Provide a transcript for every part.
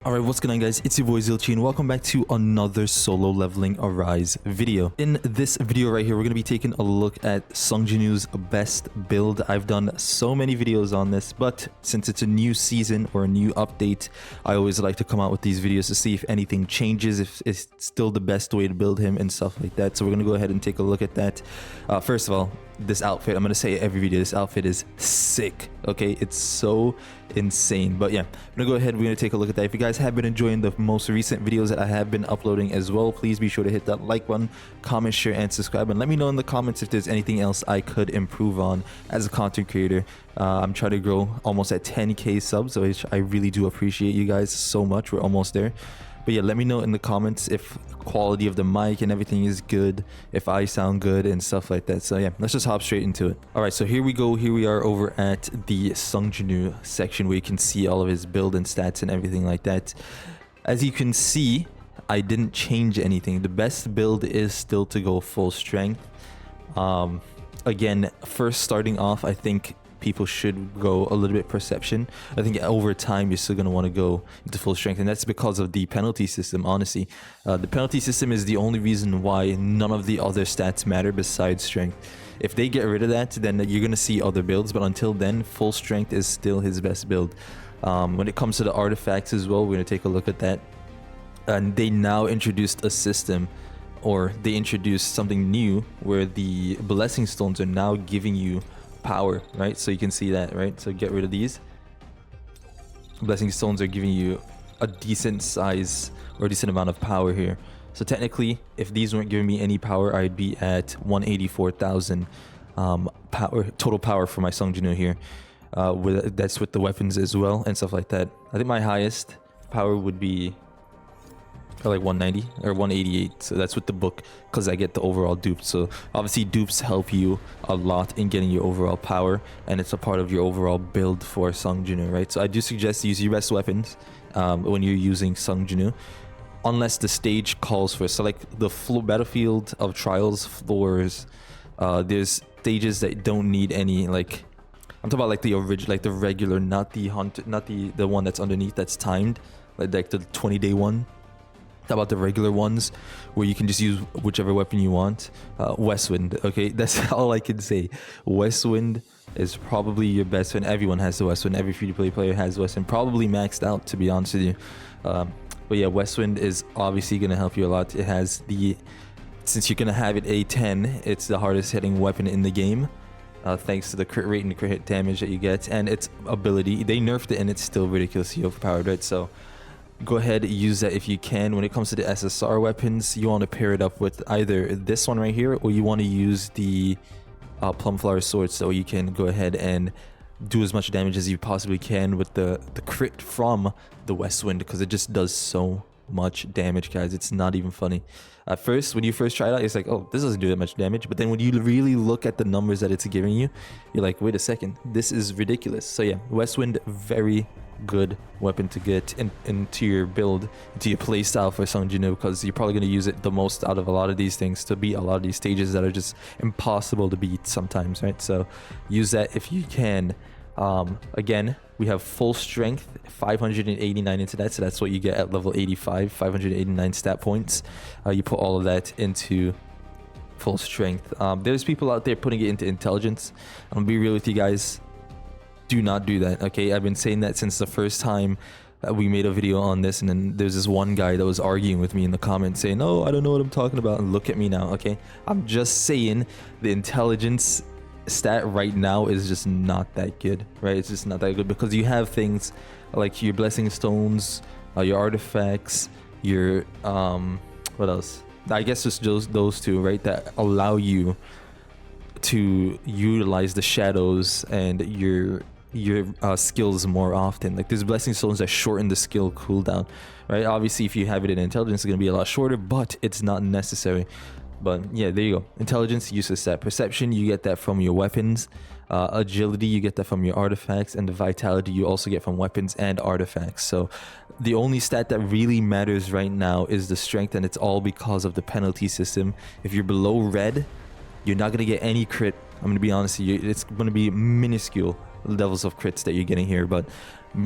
Alright, what's going on guys, it's your boy Zilchi and welcome back to another solo leveling Arise video. In this video right here, we're going to be taking a look at Sung Jinwoo's best build. I've done so many videos on this, but since it's a new season or a new update, I always like to come out with these videos to see if anything changes, if it's still the best way to build him and stuff like that. So we're going to go ahead and take a look at that. First of all, this outfit, I'm going to say it every video, this outfit is sick, okay? It's so insane. But yeah, I'm gonna go ahead, we're gonna take a look at that. If you guys have been enjoying the most recent videos that I have been uploading as well, please be sure to hit that like button, comment, share, and subscribe, and let me know in the comments if there's anything else I could improve on as a content creator. I'm trying to grow almost at 10k subs, which I really do appreciate you guys so much. We're almost there. But yeah, let me know in the comments if quality of the mic and everything is good, if I sound good and stuff like that. So yeah, let's just hop straight into it. All right, so here we go. Here we are over at the Sung Jinwoo section where you can see all of his build and stats and everything like that. As you can see, I didn't change anything. The best build is still to go full strength. Again, first starting off, I think people should go a little bit perception. I think over time you're still going to want to go into full strength, and that's because of the penalty system. Honestly, the penalty system is the only reason why none of the other stats matter besides strength. If they get rid of that, then you're going to see other builds, but until then, full strength is still his best build. When it comes to the artifacts as well, we're going to take a look at that. And they now introduced a system, or they introduced something new where the blessing stones are now giving you power, right? So you can see that, right? So get rid of these. Blessing stones are giving you a decent size or a decent amount of power here. So technically, if these weren't giving me any power, I'd be at 184,000 power, total power for my Sung Jinwoo here. That's with the weapons as well and stuff like that. I think my highest power would be like 190 or 188, so that's with the book, because I get the overall dupes. So obviously dupes help you a lot in getting your overall power, and it's a part of your overall build for Sung Jinwoo, right? So I do suggest use your best weapons when you're using Sung Jinwoo, unless the stage calls for it. So like the battlefield of trials floors, there's stages that don't need any, like I'm talking about like the original, like the regular, not the hunt, not the one that's underneath that's timed, like the 20-day one. About the regular ones where you can just use whichever weapon you want. Westwind, okay, that's all I can say. Westwind is probably your best friend. Everyone has the Westwind. Every free-to-play player has Westwind, probably maxed out, to be honest with you. But yeah, Westwind is obviously going to help you a lot. It has the, since you're going to have it A10, it's the hardest hitting weapon in the game, thanks to the crit rate and the crit hit damage that you get, and its ability. They nerfed it and it's still ridiculously overpowered, right? So go ahead, use that if you can. When it comes to the SSR weapons, you want to pair it up with either this one right here, or you want to use the plum flower sword, so you can go ahead and do as much damage as you possibly can with the crit from the Westwind, because it just does so much damage, guys. It's not even funny. At first, when you first try it out, it's like, oh, this doesn't do that much damage. But then when you really look at the numbers that it's giving you, you're like, wait a second, this is ridiculous. So yeah, Westwind, very good weapon to get into your build, into your playstyle for Sung Jinwoo, because you're probably going to use it the most out of a lot of these things to beat a lot of these stages that are just impossible to beat sometimes, right? So use that if you can. Again, we have full strength, 589 into that, so that's what you get at level 85, 589 stat points. You put all of that into full strength. There's people out there putting it into intelligence. I'm gonna be real with you guys, do not do that, okay? I've been saying that since the first time that we made a video on this, and then there's this one guy that was arguing with me in the comments saying, oh, I don't know what I'm talking about, and look at me now, okay? I'm just saying the intelligence stat right now is just not that good, right? It's just not that good, because you have things like your blessing stones, your artifacts, your what else? I guess just those two, right, that allow you to utilize the shadows and your skills more often. Like there's blessing stones that shorten the skill cooldown, right? Obviously if you have it in intelligence, it's going to be a lot shorter, but it's not necessary. But yeah, there you go. Intelligence, useless stat. Perception, you get that from your weapons. Agility, you get that from your artifacts. And the vitality, you also get from weapons and artifacts. So the only stat that really matters right now is the strength, and it's all because of the penalty system. If you're below red, you're not going to get any crit. I'm going to be honest with you, it's going to be minuscule levels of crits that you're getting here. But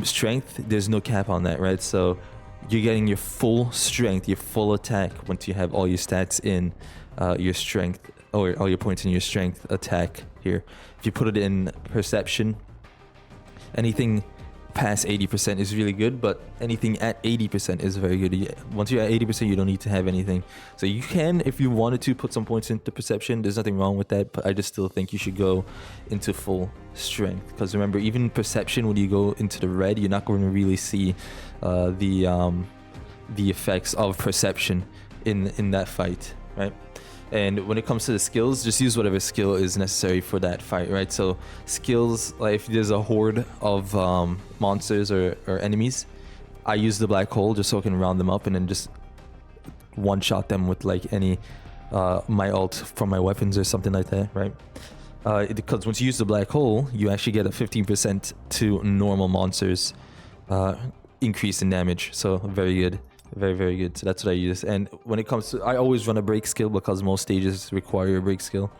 strength, there's no cap on that, right? So you're getting your full strength, your full attack once you have all your stats in your strength, or all your points in your strength attack here. If you put it in perception, anything past 80% is really good, but anything at 80% is very good. Once you're at 80%, you don't need to have anything. So you can, if you wanted to, put some points into perception. There's nothing wrong with that, but I just still think you should go into full strength, because remember, even perception, when you go into the red, you're not going to really see the effects of perception in that fight, right? And when it comes to the skills, just use whatever skill is necessary for that fight, right? So skills, like if there's a horde of monsters or enemies, I use the black hole just so I can round them up and then just one-shot them with like any my ult from my weapons or something like that, right? Because once you use the black hole, you actually get a 15% to normal monsters increase in damage. So very good. Very, very good. So that's what I use. And when it comes to, I always run a break skill because most stages require a break skill.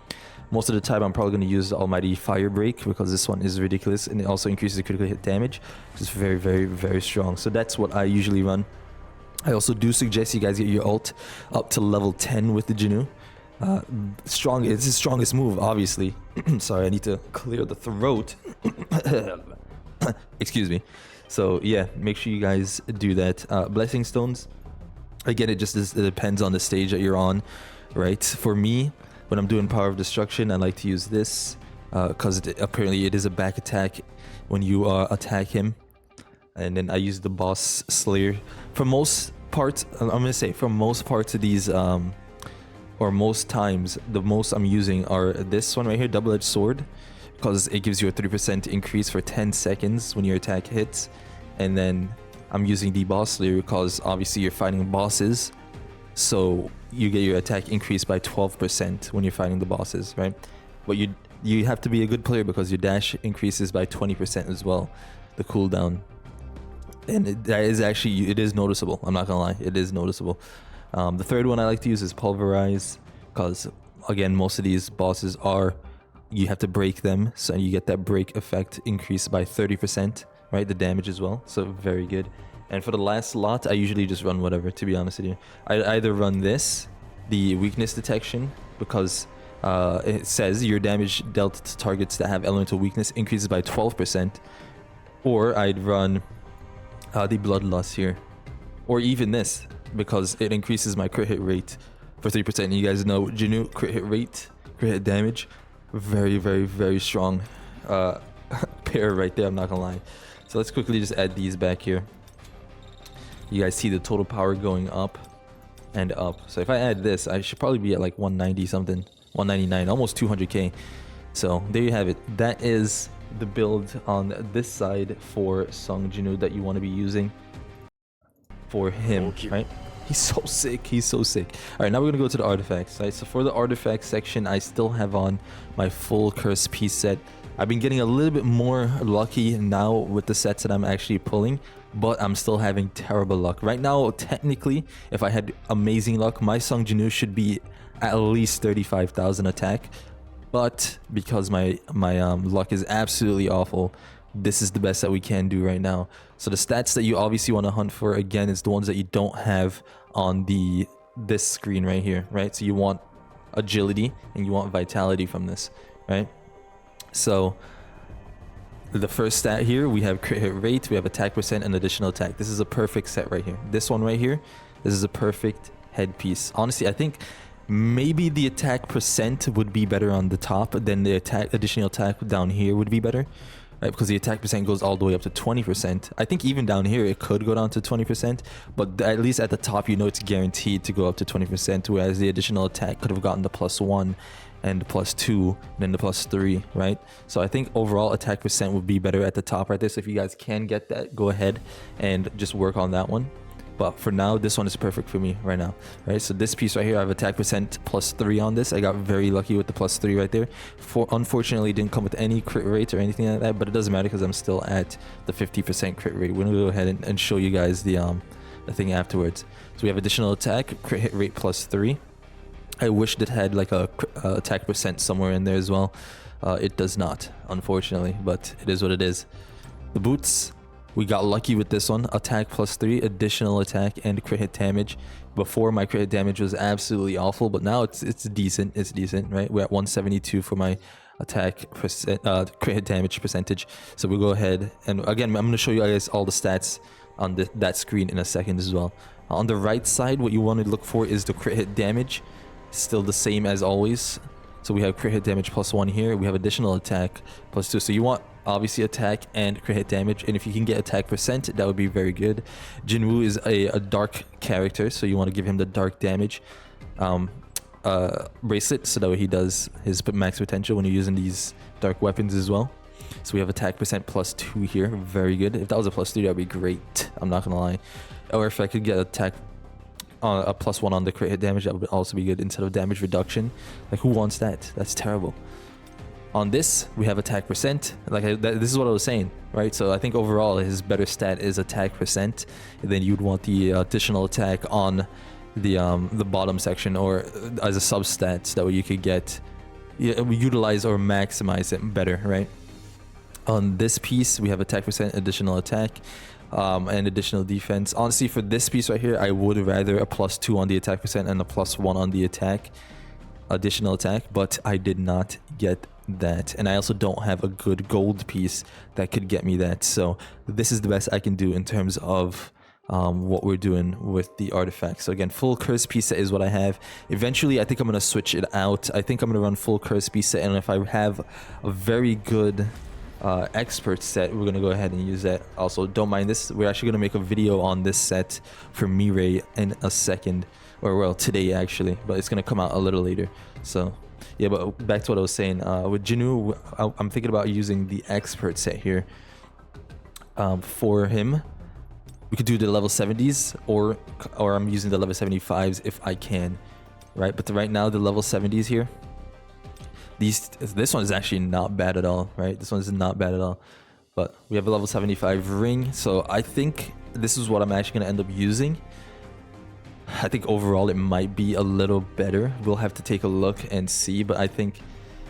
Most of the time, I'm probably going to use the almighty fire break because this one is ridiculous, and it also increases the critical hit damage, which is very, very, very strong. So that's what I usually run. I also do suggest you guys get your ult up to level 10 with the JINWOO. Strong, it's his strongest move, obviously. Sorry, I need to clear the throat. Excuse me. So yeah, make sure you guys do that. Blessing stones, again, it depends on the stage that you're on, right? For me, when I'm doing power of destruction, I like to use this because apparently it is a back attack when you attack him. And then I use the boss slayer. For most parts, I'm gonna say for most parts of these or most times, the most I'm using are this one right here, double-edged sword, because it gives you a 3% increase for 10 seconds when your attack hits. And then I'm using the boss slayer because obviously you're fighting bosses, so you get your attack increased by 12% when you're fighting the bosses, right? But you have to be a good player because your dash increases by 20% as well, the cooldown. And that is actually, it is noticeable. I'm not gonna lie, it is noticeable. The third one I like to use is pulverize, because again, most of these bosses you have to break them, so you get that break effect increased by 30%, right? The damage as well, so very good. And for the last lot, I usually just run whatever, to be honest with you. I either run this, the weakness detection, because it says your damage dealt to targets that have elemental weakness increases by 12%, or I'd run the bloodlust here, or even this, because it increases my crit hit rate for 3%. You guys know JINWOO crit hit rate, crit hit damage, very, very, very strong pair right there, I'm not gonna lie. So let's quickly just add these back here. You guys see the total power going up and up. So if I add this, I should probably be at like 190 something, 199, almost 200k. So there you have it. That is the build on this side for Sung JINWOO that you want to be using for him, right? He's so sick. He's so sick. All right, now we're gonna go to the artifacts, right? So for the artifact section, I still have on my full curse piece set. I've been getting a little bit more lucky now with the sets that I'm actually pulling, but I'm still having terrible luck. Right now, technically, if I had amazing luck, my Sung JINWOO should be at least 35,000 attack. But because my luck is absolutely awful, this is the best that we can do right now. So the stats that you obviously want to hunt for, again, is the ones that you don't have on this screen right here, right? So you want agility and you want vitality from this, right? So the first stat here, we have crit hit rate, we have attack percent, and additional attack. This is a perfect set right here. This one right here, this is a perfect headpiece. Honestly, I think maybe the attack percent would be better on the top than the additional attack down here would be better, right? Because the attack percent goes all the way up to 20%. I think even down here it could go down to 20%, but at least at the top, you know, it's guaranteed to go up to 20%, whereas the additional attack could have gotten the +1 and the +2 and then the +3, right? So I think overall attack percent would be better at the top right there. So if you guys can get that, go ahead and just work on that one. But for now, this one is perfect for me right now, right? So this piece right here, I have attack percent +3 on this. I got very lucky with the +3 right there. Unfortunately, it didn't come with any crit rate or anything like that, but it doesn't matter because I'm still at the 50% crit rate. We're gonna go ahead and show you guys the thing afterwards. So we have additional attack, crit hit rate +3. I wished it had like a attack percent somewhere in there as well. It does not, unfortunately, but it is what it is. The boots, We got lucky with this one. Attack +3, additional attack, and crit hit damage. Before, my crit hit damage was absolutely awful, but now it's decent. It's decent, right? We're at 172 for my attack crit hit damage percentage. So we'll go ahead, and again, I'm going to show you guys all the stats on that screen in a second as well. On the right side, what you want to look for is the crit hit damage. Still the same as always. So we have crit hit damage +1 here. We have additional attack +2. So you want obviously attack and crit hit damage, and if you can get attack %, that would be very good. JINWOO is a dark character, so you want to give him the dark damage bracelet, so that way he does his max potential when you're using these dark weapons as well. So we have attack % +2 here, very good. If that was a +3, that'd be great, I'm not gonna lie. Or if I could get attack a +1 on the crit hit damage, that would also be good instead of damage reduction. Like, who wants that? That's terrible. On this, we have attack %. Like, this is what I was saying, right? So I think overall his better stat is attack %, and then you'd want the additional attack on the bottom section, or as a substat, so that way you could get utilize or maximize it better, right? On this piece, we have attack %, additional attack, and additional defense. Honestly, for this piece right here, I would rather a +2 on the attack % and a +1 on the attack, additional attack, but I did not get that, and I also don't have a good gold piece that could get me that. So this is the best I can do in terms of what we're doing with the artifacts. So again, full curse piece set is what I have. Eventually, I think I'm going to switch it out. I think I'm going to run full curse piece set, and if I have a very good expert set, we're gonna go ahead and use that. Also, don't mind this, we're actually gonna make a video on this set for Mirai in a second, or well, today actually, but it's gonna come out a little later. So yeah, but back to what I was saying, with JINWOO, I'm thinking about using the expert set here. For him, we could do the level 70s, or I'm using the level 75s if I can, right? But right now, the level 70s here, this one is actually not bad at all, right? This one is not bad at all. But we have a level 75 ring, so I think this is what I'm actually going to end up using. I think overall it might be a little better. We'll have to take a look and see, but I think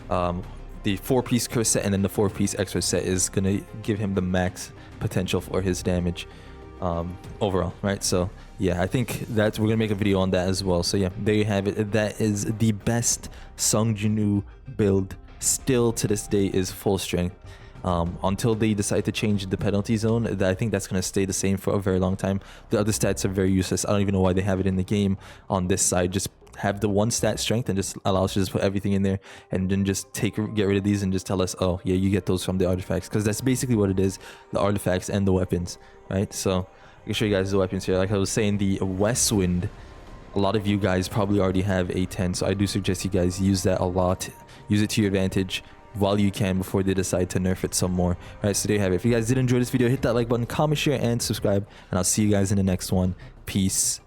the 4-piece curse set and then the 4-piece extra set is going to give him the max potential for his damage overall, right? So yeah, I think that we're gonna make a video on that as well. So yeah, there you have it. That is the best Sung JINWOO build still to this day, is full strength. Until they decide to change the penalty zone, I think that's going to stay the same for a very long time. The other stats are very useless. I don't even know why they have it in the game on this side. Just have the one stat strength and just allow us to just put everything in there, and then just get rid of these and just tell us, oh yeah, you get those from the artifacts, because that's basically what it is, the artifacts and the weapons, right? So I can show you guys the weapons here. Like I was saying, the West Wind, a lot of you guys probably already have A10, so I do suggest you guys use that a lot. Use it to your advantage while you can before they decide to nerf it some more. All right, so there you have it. If you guys did enjoy this video, hit that like button, comment, share, and subscribe, and I'll see you guys in the next one. Peace.